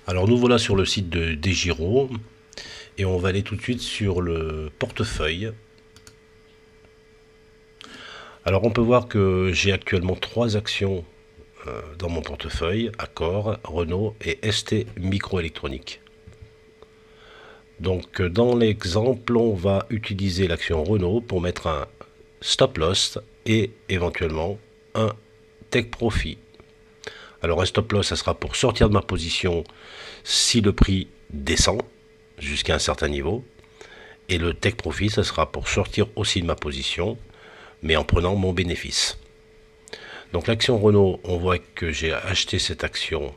Alors nous voilà sur le site de DEGIRO et on va aller tout de suite sur le portefeuille. Alors on peut voir que j'ai actuellement 3 actions dans mon portefeuille: Accor, Renault et ST Microélectronique. Donc dans l'exemple, on va utiliser l'action Renault pour mettre un stop loss et éventuellement un take profit. Alors un stop loss, ça sera pour sortir de ma position si le prix descend jusqu'à un certain niveau, et le take profit, ça sera pour sortir aussi de ma position, mais en prenant mon bénéfice. Donc l'action Renault, on voit que j'ai acheté cette action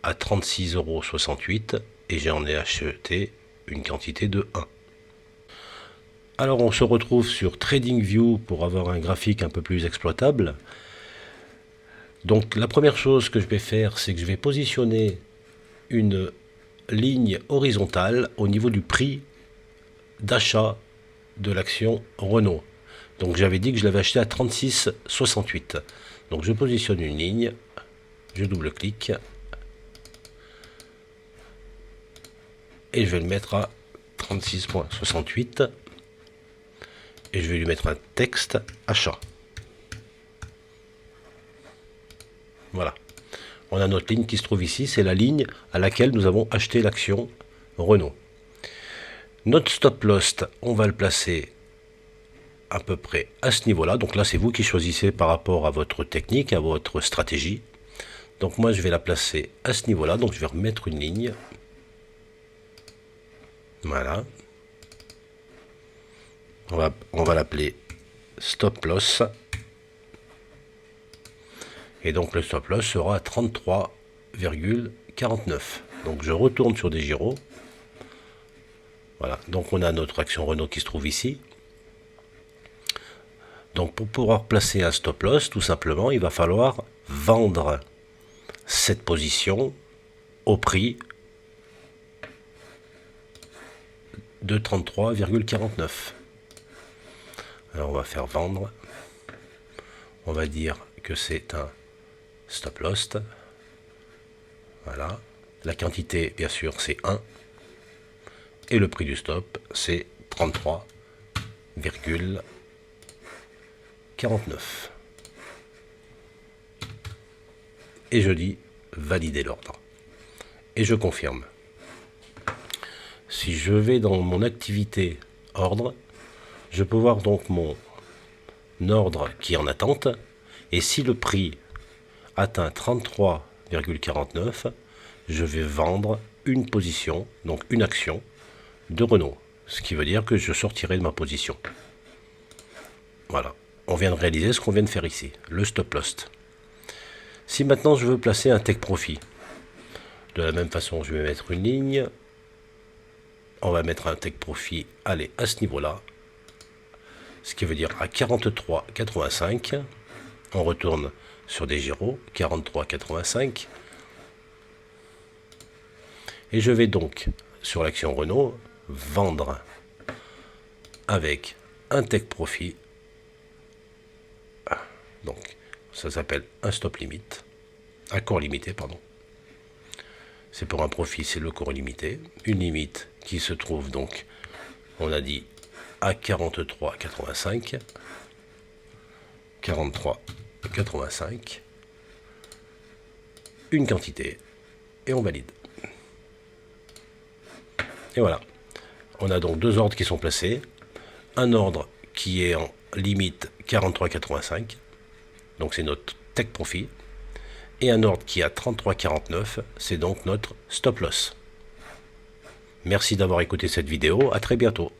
à 36,68 € et j'en ai acheté une quantité de 1. Alors on se retrouve sur TradingView pour avoir un graphique un peu plus exploitable. Donc la première chose que je vais faire, c'est que je vais positionner une ligne horizontale au niveau du prix d'achat de l'action Renault. Donc j'avais dit que je l'avais acheté à 36,68. Donc je positionne une ligne, je double-clique et je vais le mettre à 36,68 et je vais lui mettre un texte achat. Voilà. On a notre ligne qui se trouve ici, c'est la ligne à laquelle nous avons acheté l'action Renault. Notre stop loss, on va le placer à peu près à ce niveau-là. Donc là, c'est vous qui choisissez par rapport à votre technique, à votre stratégie. Donc moi, je vais la placer à ce niveau-là. Donc je vais remettre une ligne. Voilà. On va l'appeler stop loss. Et donc le stop loss sera à 33,49. Donc je retourne sur DEGIRO. Voilà, donc on a notre action Renault qui se trouve ici. Donc pour pouvoir placer un stop loss, tout simplement, il va falloir vendre cette position au prix de 33,49. Alors on va faire vendre. On va dire que c'est un stop loss. Voilà. La quantité, bien sûr, c'est 1. Et le prix du stop, c'est 33,49. Et je dis valider l'ordre. Et je confirme. Si je vais dans mon activité ordre, je peux voir donc mon ordre qui est en attente. Et si le prix atteint 33,49, je vais vendre une position, donc une action de Renault. Ce qui veut dire que je sortirai de ma position. Voilà. On vient de réaliser ce qu'on vient de faire ici, le stop loss. Si maintenant je veux placer un take profit, de la même façon, je vais mettre une ligne. On va mettre un take profit, allez, à ce niveau-là. Ce qui veut dire à 43,85. On retourne sur DEGIRO, 43,85. Et je vais donc, sur l'action Renault, vendre avec un take profit. Donc, ça s'appelle un stop limit, un cours limité, pardon. C'est pour un profit, c'est le cours limité. Une limite qui se trouve donc, on a dit, à 43,85. 43,85. Une quantité. Et on valide. Et voilà. On a donc 2 ordres qui sont placés. Un ordre qui est en limite 43,85. Donc c'est notre take profit. Et un ordre qui est à 33,49. C'est donc notre stop loss. Merci d'avoir écouté cette vidéo. À très bientôt.